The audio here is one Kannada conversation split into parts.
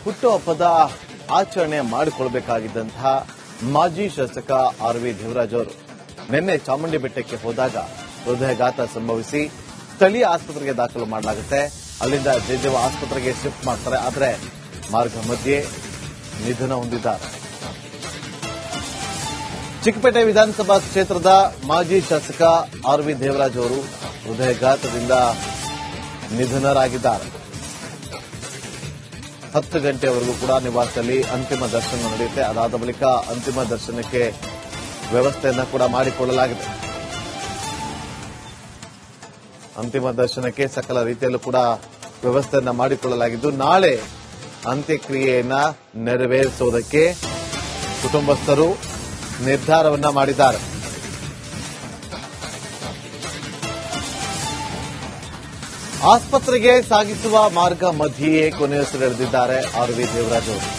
ಹುಟ್ಟುಹಬ್ಬದ ಆಚರಣೆ ಮಾಡಿಕೊಳ್ಳಬೇಕಾಗಿದ್ದಂತಹ ಮಾಜಿ ಶಾಸಕ ಆರ್.ವಿ. ದೇವರಾಜ್ ಅವರು ನಿನ್ನೆ ಚಾಮುಂಡಿ ಬೆಟ್ಟಕ್ಕೆ ಹೋದಾಗ ಹೃದಯಾಘಾತ ಸಂಭವಿಸಿ ಸ್ಥಳೀಯ ಆಸ್ಪತ್ರೆಗೆ ದಾಖಲು ಮಾಡಲಾಗುತ್ತೆ. ಅಲ್ಲಿಂದ ಜಯದೇವ ಆಸ್ಪತ್ರೆಗೆ ಶಿಫ್ಟ್ ಮಾಡ್ತಾರೆ. ಆದರೆ ಮಾರ್ಗ ಮಧ್ಯೆ ನಿಧನ ಹೊಂದಿದ್ದಾರೆ. ಚಿಕ್ಕಪೇಟೆ ವಿಧಾನಸಭಾ ಕ್ಷೇತ್ರದ ಮಾಜಿ ಶಾಸಕ ಆರ್.ವಿ. ದೇವರಾಜ್ ಅವರು ಹೃದಯಾಘಾತದಿಂದ ನಿಧನರಾಗಿದ್ದಾರೆ. 10 ಗಂಟೆವರೆಗೂ ಕೂಡ ನಿವಾಸದಲ್ಲಿ ಅಂತಿಮ ದರ್ಶನ ನಡೆಯುತ್ತೆ. ಅದಾದ ಬಳಿಕ ಅಂತಿಮ ದರ್ಶನಕ್ಕೆ ವ್ಯವಸ್ಥೆಯನ್ನು ಕೂಡ ಮಾಡಿಕೊಳ್ಳಲಾಗಿದೆ. ಅಂತಿಮ ದರ್ಶನಕ್ಕೆ ಸಕಲ ರೀತಿಯಲ್ಲೂ ಕೂಡ ವ್ಯವಸ್ಥೆಯನ್ನ ಮಾಡಿಕೊಳ್ಳಲಾಗಿದ್ದು, ನಾಳೆ ಅಂತ್ಯಕ್ರಿಯೆಯನ್ನ ನೆರವೇರಿಸುವುದಕ್ಕೆ ಕುಟುಂಬಸ್ಥರು ನಿರ್ಧಾರವನ್ನ ಮಾಡಿದ್ದಾರೆ. ಆಸ್ಪತ್ರೆಗೆ ಸಾಗಿಸುವ ಮಾರ್ಗ ಮಧ್ಯೆಯೇ ಕೊನೆಯುಸಿರೆಳೆದಿದ್ದಾರೆ ಆರ್.ವಿ. ದೇವರಾಜ್ ಅವರು.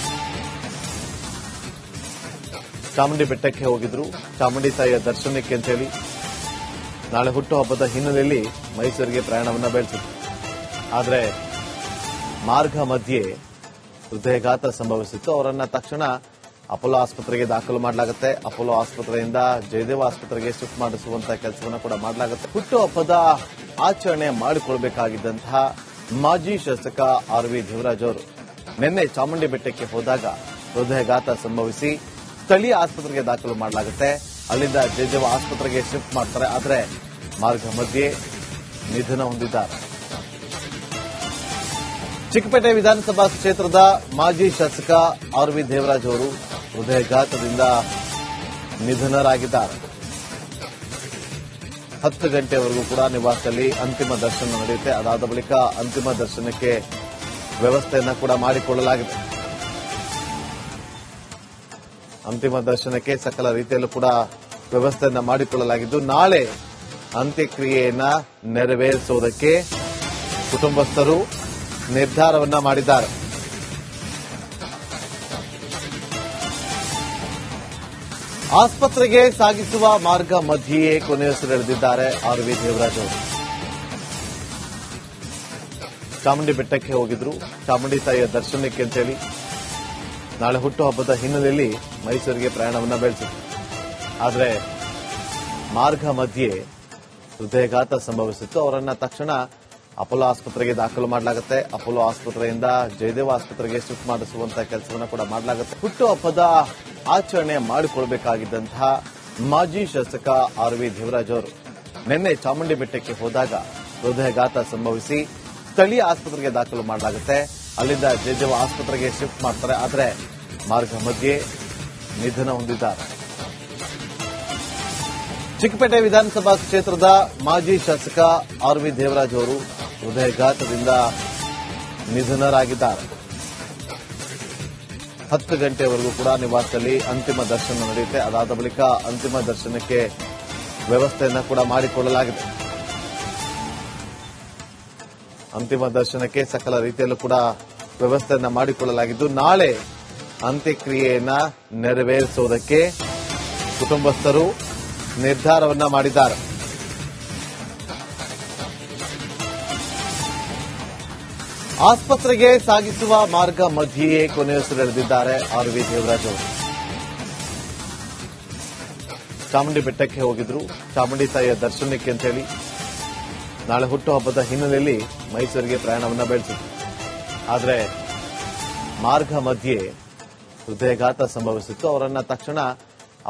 ಚಾಮುಂಡಿ ಬೆಟ್ಟಕ್ಕೆ ಹೋಗಿದ್ರು, ಚಾಮುಂಡಿ ತಾಯಿಯ ದರ್ಶನಕ್ಕೆ ಅಂತೇಳಿ. ನಾಳೆ ಹುಟ್ಟುಹಬ್ಬದ ಹಿನ್ನೆಲೆಯಲ್ಲಿ ಮೈಸೂರಿಗೆ ಪ್ರಯಾಣವನ್ನ ಬೆಳೆಸಿದ್ರು. ಆದರೆ ಮಾರ್ಗ ಮಧ್ಯೆ ಹೃದಯಾಘಾತ ಸಂಭವಿಸಿತ್ತು. ಅವರನ್ನ ತಕ್ಷಣ ಅಪೋಲೋ ಆಸ್ಪತ್ರೆಗೆ ದಾಖಲು ಮಾಡಲಾಗುತ್ತೆ. ಅಪೋಲೋ ಆಸ್ಪತ್ರೆಯಿಂದ ಜಯದೇವ ಆಸ್ಪತ್ರೆಗೆ ಶಿಫ್ಟ್ ಮಾಡಿಸುವಂತಹ ಕೆಲಸವನ್ನು ಕೂಡ ಮಾಡಲಾಗುತ್ತೆ. ಹುಟ್ಟುಹಬ್ಬದ ಆಚರಣೆ ಮಾಡಿಕೊಳ್ಳಬೇಕಾಗಿದ್ದಂತಹ ಮಾಜಿ ಶಾಸಕ ಆರ್.ವಿ. ದೇವರಾಜ್ ಅವರು ನಿನ್ನೆ ಚಾಮುಂಡಿ ಬೆಟ್ಟಕ್ಕೆ ಹೋದಾಗ ಹೃದಯಾಘಾತ ಸಂಭವಿಸಿ ಸ್ಥಳೀಯ ಆಸ್ಪತ್ರೆಗೆ ದಾಖಲು ಮಾಡಲಾಗುತ್ತೆ. ಅಲ್ಲಿಂದ ಜಯದೇವ ಆಸ್ಪತ್ರೆಗೆ ಶಿಫ್ಟ್ ಮಾಡ್ತಾರೆ. ಆದರೆ ಮಾರ್ಗ ಮಧ್ಯೆ ನಿಧನ ಹೊಂದಿದ್ದಾರೆ. ಚಿಕ್ಕಪೇಟೆ ವಿಧಾನಸಭಾ ಕ್ಷೇತ್ರದ ಮಾಜಿ ಶಾಸಕ ಆರ್.ವಿ. ದೇವರಾಜ್ ಅವರು ಹೃದಯಾಘಾತದಿಂದ ನಿಧನರಾಗಿದ್ದಾರೆ. 10 ಗಂಟೆವರೆಗೂ ಕೂಡ ನಿವಾಸದಲ್ಲಿ ಅಂತಿಮ ದರ್ಶನ ನಡೆಯುತ್ತೆ. ಅದಾದ ಬಳಿಕ ಅಂತಿಮ ದರ್ಶನಕ್ಕೆ ವ್ಯವಸ್ಥೆಯನ್ನ ಕೂಡ ಮಾಡಿಕೊಳ್ಳಲಾಗಿದೆ. ಅಂತಿಮ ದರ್ಶನಕ್ಕೆ ಸಕಲ ರೀತಿಯಲ್ಲೂ ಕೂಡ ವ್ಯವಸ್ಥೆಯನ್ನ ಮಾಡಿಕೊಳ್ಳಲಾಗಿದ್ದು, ನಾಳೆ ಅಂತ್ಯಕ್ರಿಯೆಯನ್ನ ನೆರವೇರಿಸುವುದಕ್ಕೆ ಕುಟುಂಬಸ್ಥರು ನಿರ್ಧಾರವನ್ನ ಮಾಡಿದ್ದಾರೆ. ಆಸ್ಪತ್ರೆಗೆ ಸಾಗಿಸುವ ಮಾರ್ಗ ಮಧ್ಯೆಯೇ ಕೊನೆಯುಸಿರೆಳೆದಿದ್ದಾರೆ ಆರ್.ವಿ. ದೇವರಾಜ್ ಅವರು. ಚಾಮುಂಡಿ ಬೆಟ್ಟಕ್ಕೆ ಹೋಗಿದ್ರು, ಚಾಮುಂಡಿ ತಾಯಿಯ ದರ್ಶನಕ್ಕೆ ಅಂತೇಳಿ. ನಾಳೆ ಹುಟ್ಟುಹಬ್ಬದ ಹಿನ್ನೆಲೆಯಲ್ಲಿ ಮೈಸೂರಿಗೆ ಪ್ರಯಾಣವನ್ನ ಬೆಳೆಸಿದ್ರು. ಆದರೆ ಮಾರ್ಗ ಮಧ್ಯೆ ಹೃದಯಾಘಾತ ಸಂಭವಿಸಿತ್ತು. ಅವರನ್ನ ತಕ್ಷಣ ಅಪೋಲೋ ಆಸ್ಪತ್ರೆಗೆ ದಾಖಲು ಮಾಡಲಾಗುತ್ತೆ. ಅಪೋಲೋ ಆಸ್ಪತ್ರೆಯಿಂದ ಜಯದೇವ ಆಸ್ಪತ್ರೆಗೆ ಶಿಫ್ಟ್ ಮಾಡಿಸುವಂತಹ ಕೆಲಸವನ್ನು ಕೂಡ ಮಾಡಲಾಗುತ್ತೆ. ಹುಟ್ಟುಹಬ್ಬದ ಆಚರಣೆ ಮಾಡಿಕೊಳ್ಳಬೇಕಾಗಿದ್ದಂತಹ ಮಾಜಿ ಶಾಸಕ ಆರ್.ವಿ. ದೇವರಾಜ್ ಅವರು ನಿನ್ನೆ ಚಾಮುಂಡಿ ಬೆಟ್ಟಕ್ಕೆ ಹೋದಾಗ ಹೃದಯಾಘಾತ ಸಂಭವಿಸಿ ಸ್ಥಳೀಯ ಆಸ್ಪತ್ರೆಗೆ ದಾಖಲು ಮಾಡಲಾಗುತ್ತೆ. ಅಲ್ಲಿಂದ ಜಯದೇವ ಆಸ್ಪತ್ರೆಗೆ ಶಿಫ್ಟ್ ಮಾಡ್ತಾರೆ. ಆದರೆ ಮಾರ್ಗ ಮಧ್ಯೆ ನಿಧನ ಹೊಂದಿದ್ದಾರೆ. ಚಿಕ್ಕಪೇಟೆ ವಿಧಾನಸಭಾ ಕ್ಷೇತ್ರದ ಮಾಜಿ ಶಾಸಕ ಆರ್.ವಿ. ದೇವರಾಜ್ ಅವರು ಹೃದಯಾಘಾತದಿಂದ ನಿಧನರಾಗಿದ್ದಾರೆ. 10 ಗಂಟೆವರೆಗೂ ಕೂಡ ನಿವಾಸದಲ್ಲಿ ಅಂತಿಮ ದರ್ಶನ ನಡೆಯುತ್ತೆ. ಅದಾದ ಬಳಿಕ ಅಂತಿಮ ದರ್ಶನಕ್ಕೆ ವ್ಯವಸ್ಥೆಯನ್ನ ಕೂಡ ಮಾಡಿಕೊಳ್ಳಲಾಗಿದೆ. ಅಂತಿಮ ದರ್ಶನಕ್ಕೆ ಸಕಲ ರೀತಿಯಲ್ಲೂ ಕೂಡ ವ್ಯವಸ್ಥೆಯನ್ನ ಮಾಡಿಕೊಳ್ಳಲಾಗಿದ್ದು, ನಾಳೆ ಅಂತ್ಯಕ್ರಿಯೆಯನ್ನ ನೆರವೇರಿಸುವುದಕ್ಕೆ ಕುಟುಂಬಸ್ಥರು ನಿರ್ಧಾರವನ್ನ ಮಾಡಿದ್ದಾರೆ. ಆಸ್ಪತ್ರೆಗೆ ಸಾಗಿಸುವ ಮಾರ್ಗ ಮಧ್ಯೆಯೇ ಕೊನೆಯುಸಿರೆಳೆದಿದ್ದಾರೆ ಆರ್.ವಿ. ದೇವರಾಜ್ ಅವರು. ಚಾಮುಂಡಿ ಬೆಟ್ಟಕ್ಕೆ ಹೋಗಿದ್ರು, ಚಾಮುಂಡಿ ತಾಯಿಯ ದರ್ಶನಕ್ಕೆ ಅಂತೇಳಿ. ನಾಳೆ ಹುಟ್ಟುಹಬ್ಬದ ಹಿನ್ನೆಲೆಯಲ್ಲಿ ಮೈಸೂರಿಗೆ ಪ್ರಯಾಣವನ್ನ ಬೆಳೆಸಿದ್ರು. ಆದರೆ ಮಾರ್ಗ ಮಧ್ಯೆ ಹೃದಯಾಘಾತ ಸಂಭವಿಸಿತ್ತು. ಅವರನ್ನ ತಕ್ಷಣ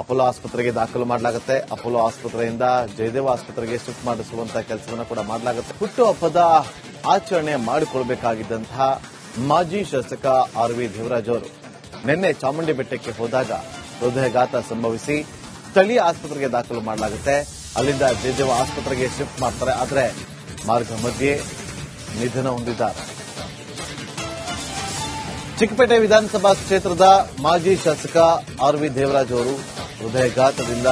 ಅಪೋಲೋ ಆಸ್ಪತ್ರೆಗೆ ದಾಖಲು ಮಾಡಲಾಗುತ್ತೆ. ಅಪೋಲೋ ಆಸ್ಪತ್ರೆಯಿಂದ ಜಯದೇವ ಆಸ್ಪತ್ರೆಗೆ ಶಿಫ್ಟ್ ಮಾಡಿಸುವಂತಹ ಕೆಲಸವನ್ನು ಕೂಡ ಮಾಡಲಾಗುತ್ತೆ. ಹುಟ್ಟುಹಬ್ಬದ ಆಚರಣೆ ಮಾಡಿಕೊಳ್ಳಬೇಕಾಗಿದ್ದಂತಹ ಮಾಜಿ ಶಾಸಕ ಆರ್.ವಿ. ದೇವರಾಜ್ ಅವರು ನಿನ್ನೆ ಚಾಮುಂಡಿ ಬೆಟ್ಟಕ್ಕೆ ಹೋದಾಗ ಹೃದಯಾಘಾತ ಸಂಭವಿಸಿ ಸ್ಥಳೀಯ ಆಸ್ಪತ್ರೆಗೆ ದಾಖಲು ಮಾಡಲಾಗುತ್ತೆ. ಅಲ್ಲಿಂದ ಜಯದೇವ ಆಸ್ಪತ್ರೆಗೆ ಶಿಫ್ಟ್ ಮಾಡ್ತಾರೆ. ಆದರೆ ಮಾರ್ಗ ಮಧ್ಯೆ ನಿಧನ ಹೊಂದಿದ್ದಾರೆ. ಚಿಕ್ಕಪೇಟೆ ವಿಧಾನಸಭಾ ಕ್ಷೇತ್ರದ ಮಾಜಿ ಶಾಸಕ ಆರ್.ವಿ. ದೇವರಾಜ್ ಅವರು ಹೃದಯಾಘಾತದಿಂದ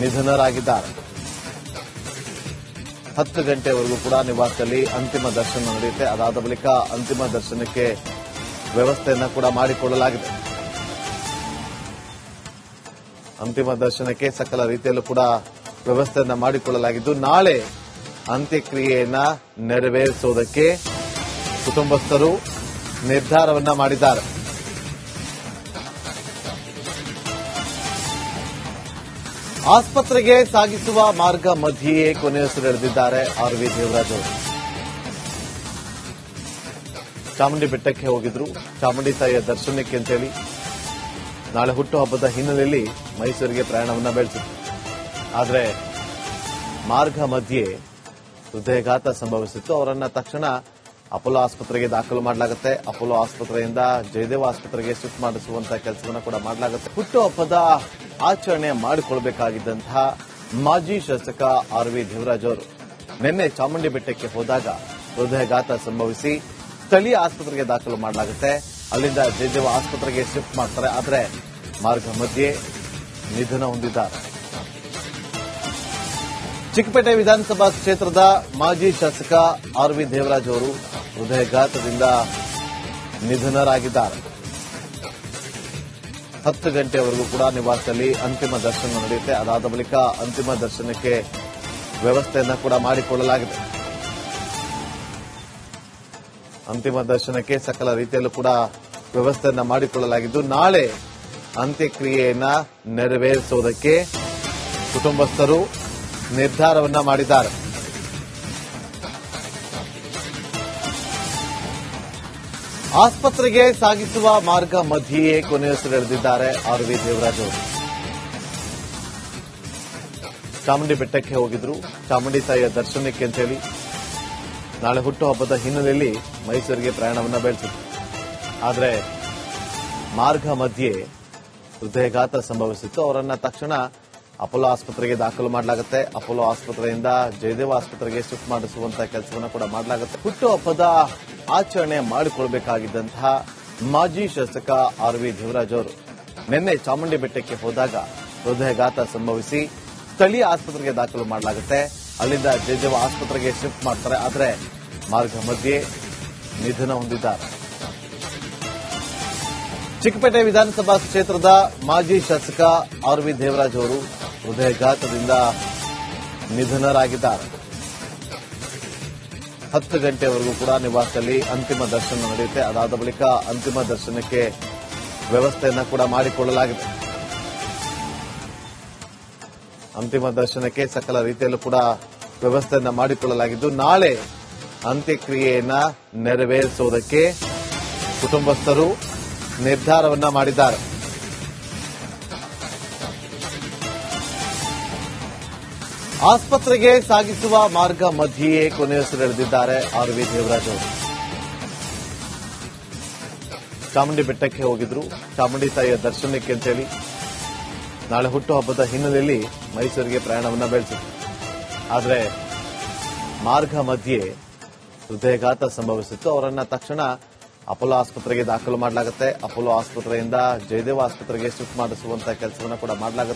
ನಿಧನರಾಗಿದ್ದಾರೆ. 10 ಗಂಟೆವರೆಗೂ ಕೂಡ ನಿವಾಸದಲ್ಲಿ ಅಂತಿಮ ದರ್ಶನ ನಡೆಯುತ್ತೆ. ಅದಾದ ಬಳಿಕ ಅಂತಿಮ ದರ್ಶನಕ್ಕೆ ವ್ಯವಸ್ಥೆಯನ್ನ ಕೂಡ ಮಾಡಿಕೊಳ್ಳಲಾಗಿದೆ. ಅಂತಿಮ ದರ್ಶನಕ್ಕೆ ಸಕಲ ರೀತಿಯಲ್ಲೂ ಕೂಡ ವ್ಯವಸ್ಥೆಯನ್ನ ಮಾಡಿಕೊಳ್ಳಲಾಗಿದ್ದು, ನಾಳೆ ಅಂತ್ಯಕ್ರಿಯೆಯನ್ನ ನೆರವೇರಿಸುವುದಕ್ಕೆ ಕುಟುಂಬಸ್ಥರು ನಿರ್ಧಾರವನ್ನ ಮಾಡಿದ್ದಾರೆ. ಆಸ್ಪತ್ರೆಗೆ ಸಾಗಿಸುವ ಮಾರ್ಗ ಮಧ್ಯೆಯೇ ಕೊನೆಯುಸಿರೆಳೆದಿದ್ದಾರೆ ಆರ್.ವಿ. ದೇವರಾಜ್ ಅವರು. ಚಾಮುಂಡಿ ಬೆಟ್ಟಕ್ಕೆ ಹೋಗಿದ್ರು. ಚಾಮುಂಡಿ ತಾಯಿಯ ದರ್ಶನಕ್ಕೆ ಅಂತೇಳಿ ನಾಳೆ ಹುಟ್ಟುಹಬ್ಬದ ಹಿನ್ನೆಲೆಯಲ್ಲಿ ಮೈಸೂರಿಗೆ ಪ್ರಯಾಣವನ್ನ ಬೆಳೆಸಿದ್ರು. ಆದರೆ ಮಾರ್ಗ ಮಧ್ಯೆ ಹೃದಯಘಾತ ಸಂಭವಿಸಿತ್ತು. ಅವರನ್ನ ತಕ್ಷಣ ಅಪೋಲೋ ಆಸ್ಪತ್ರೆಗೆ ದಾಖಲು ಮಾಡಲಾಗುತ್ತೆ. ಅಪೋಲೋ ಆಸ್ಪತ್ರೆಯಿಂದ ಜಯದೇವ ಆಸ್ಪತ್ರೆಗೆ ಶಿಫ್ಟ್ ಮಾಡಿಸುವಂತಹ ಕೆಲಸವನ್ನು ಕೂಡ ಮಾಡಲಾಗುತ್ತೆ. ಹುಟ್ಟುಹಬ್ಬದ ಆಚರಣೆ ಮಾಡಿಕೊಳ್ಳಬೇಕಾಗಿದ್ದಂತಹ ಮಾಜಿ ಶಾಸಕ ಆರ್.ವಿ. ದೇವರಾಜ್ ಅವರು ನಿನ್ನೆ ಚಾಮುಂಡಿ ಬೆಟ್ಟಕ್ಕೆ ಹೋದಾಗ ಹೃದಯಘಾತ ಸಂಭವಿಸಿ ಸ್ಥಳೀಯ ಆಸ್ಪತ್ರೆಗೆ ದಾಖಲು ಮಾಡಲಾಗುತ್ತೆ. ಅಲ್ಲಿಂದ ಜಯದೇವ ಆಸ್ಪತ್ರೆಗೆ ಶಿಫ್ಟ್ ಮಾಡ್ತಾರೆ. ಆದರೆ ಮಾರ್ಗ ಮಧ್ಯೆ ನಿಧನ ಹೊಂದಿದ್ದಾರೆ. ಚಿಕ್ಕಪೇಟೆ ವಿಧಾನಸಭಾ ಕ್ಷೇತ್ರದ ಮಾಜಿ ಶಾಸಕ ಆರ್.ವಿ. ದೇವರಾಜ್ ಅವರು ಹೃದಯಘಾತದಿಂದ ನಿಧನರಾಗಿದ್ದಾರೆ. 10 ಗಂಟೆವರೆಗೂ ಕೂಡ ನಿವಾಸದಲ್ಲಿ ಅಂತಿಮ ದರ್ಶನ ನಡೆಯುತ್ತೆ. ಅದಾದ ಬಳಿಕ ಅಂತಿಮ ದರ್ಶನಕ್ಕೆ ವ್ಯವಸ್ಥೆಯನ್ನ ಕೂಡ ಮಾಡಿಕೊಳ್ಳಲಾಗಿದೆ. ಅಂತಿಮ ದರ್ಶನಕ್ಕೆ ಸಕಲ ರೀತಿಯಲ್ಲೂ ಕೂಡ ವ್ಯವಸ್ಥೆಯನ್ನ ಮಾಡಿಕೊಳ್ಳಲಾಗಿದ್ದು ನಾಳೆ ಅಂತ್ಯಕ್ರಿಯೆಯನ್ನ ನೆರವೇರಿಸುವುದಕ್ಕೆ ಕುಟುಂಬಸ್ಥರು ನಿರ್ಧಾರವನ್ನ ಮಾಡಿದ್ದಾರೆ. ಆಸ್ಪತ್ರೆಗೆ ಸಾಗಿಸುವ ಮಾರ್ಗ ಮಧ್ಯೆಯೇ ಕೊನೆಯುಸಿರೆಳೆದಿದ್ದಾರೆ ಆರ್.ವಿ. ದೇವರಾಜ್ ಅವರು. ಚಾಮುಂಡಿ ಬೆಟ್ಟಕ್ಕೆ ಹೋಗಿದ್ರು. ಚಾಮುಂಡಿ ತಾಯಿಯ ದರ್ಶನಕ್ಕೆ ಅಂತೇಳಿ ನಾಳೆ ಹುಟ್ಟುಹಬ್ಬದ ಹಿನ್ನೆಲೆಯಲ್ಲಿ ಮೈಸೂರಿಗೆ ಪ್ರಯಾಣವನ್ನ ಬೆಳೆಸಿದ್ರು. ಆದರೆ ಮಾರ್ಗ ಮಧ್ಯೆ ಹೃದಯಘಾತ ಸಂಭವಿಸಿತ್ತು. ಅವರನ್ನ ತಕ್ಷಣ ಅಪೋಲೋ ಆಸ್ಪತ್ರೆಗೆ ದಾಖಲು ಮಾಡಲಾಗುತ್ತೆ. ಅಪೋಲೋ ಆಸ್ಪತ್ರೆಯಿಂದ ಜಯದೇವ ಆಸ್ಪತ್ರೆಗೆ ಶಿಫ್ಟ್ ಮಾಡಿಸುವಂತಹ ಕೆಲಸವನ್ನು ಕೂಡ ಮಾಡಲಾಗುತ್ತೆ. ಹುಟ್ಟುಹಬ್ಬದ ಆಚರಣೆ ಮಾಡಿಕೊಳ್ಳಬೇಕಾಗಿದ್ದಂತಹ ಮಾಜಿ ಶಾಸಕ ಆರ್.ವಿ. ದೇವರಾಜ್ ಅವರು ನಿನ್ನೆ ಚಾಮುಂಡಿ ಬೆಟ್ಟಕ್ಕೆ ಹೋದಾಗ ಹೃದಯಘಾತ ಸಂಭವಿಸಿ ಸ್ಥಳೀಯ ಆಸ್ಪತ್ರೆಗೆ ದಾಖಲು ಮಾಡಲಾಗುತ್ತೆ. ಅಲ್ಲಿಂದ ಜಯದೇವ ಆಸ್ಪತ್ರೆಗೆ ಶಿಫ್ಟ್ ಮಾಡ್ತಾರೆ. ಆದರೆ ಮಾರ್ಗ ಮಧ್ಯೆ ನಿಧನ ಹೊಂದಿದ್ದಾರೆ. ಚಿಕ್ಕಪೇಟೆ ವಿಧಾನಸಭಾ ಕ್ಷೇತ್ರದ ಮಾಜಿ ಶಾಸಕ ಆರ್.ವಿ. ದೇವರಾಜ್ ಅವರು ಹೃದಯಘಾತದಿಂದ ನಿಧನರಾಗಿದ್ದಾರೆ. 10 ಗಂಟೆವರೆಗೂ ಕೂಡ ನಿವಾಸದಲ್ಲಿ ಅಂತಿಮ ದರ್ಶನ ನಡೆಯುತ್ತೆ. ಅದಾದ ಬಳಿಕ ಅಂತಿಮ ದರ್ಶನಕ್ಕೆ ವ್ಯವಸ್ಥೆಯನ್ನ ಕೂಡ ಮಾಡಿಕೊಳ್ಳಲಾಗಿದೆ. ಅಂತಿಮ ದರ್ಶನಕ್ಕೆ ಸಕಲ ರೀತಿಯಲ್ಲೂ ಕೂಡ ವ್ಯವಸ್ಥೆಯನ್ನ ಮಾಡಿಕೊಳ್ಳಲಾಗಿದ್ದು ನಾಳೆ ಅಂತ್ಯಕ್ರಿಯೆಯನ್ನ ನೆರವೇರಿಸುವುದಕ್ಕೆ ಕುಟುಂಬಸ್ಥರು ನಿರ್ಧಾರವನ್ನ ಮಾಡಿದ್ದಾರೆ. ಆಸ್ಪತ್ರೆಗೆ ಸಾಗಿಸುವ ಮಾರ್ಗ ಮಧ್ಯೆಯೇ ಕೊನೆಯುಸಿರೆಳೆದಿದ್ದಾರೆ ಆರ್.ವಿ. ದೇವರಾಜ್ ಅವರು. ಚಾಮುಂಡಿ ಬೆಟ್ಟಕ್ಕೆ ಹೋಗಿದ್ರು. ಚಾಮುಂಡಿ ತಾಯಿಯ ದರ್ಶನಕ್ಕೆ ಅಂತೇಳಿ ನಾಳೆ ಹುಟ್ಟುಹಬ್ಬದ ಹಿನ್ನೆಲೆಯಲ್ಲಿ ಮೈಸೂರಿಗೆ ಪ್ರಯಾಣವನ್ನ ಬೆಳೆಸಿದ್ರು. ಆದರೆ ಮಾರ್ಗ ಮಧ್ಯೆ ಹೃದಯಘಾತ ಸಂಭವಿಸಿತ್ತು. ಅವರನ್ನ ತಕ್ಷಣ ಅಪೋಲೋ ಆಸ್ಪತ್ರೆಗೆ ದಾಖಲು ಮಾಡಲಾಗುತ್ತೆ. ಅಪೋಲೋ ಆಸ್ಪತ್ರೆಯಿಂದ ಜಯದೇವ ಆಸ್ಪತ್ರೆಗೆ ಶಿಫ್ಟ್ ಮಾಡಿಸುವಂತಹ ಕೆಲಸವನ್ನು ಕೂಡ ಮಾಡಲಾಗುತ್ತೆ.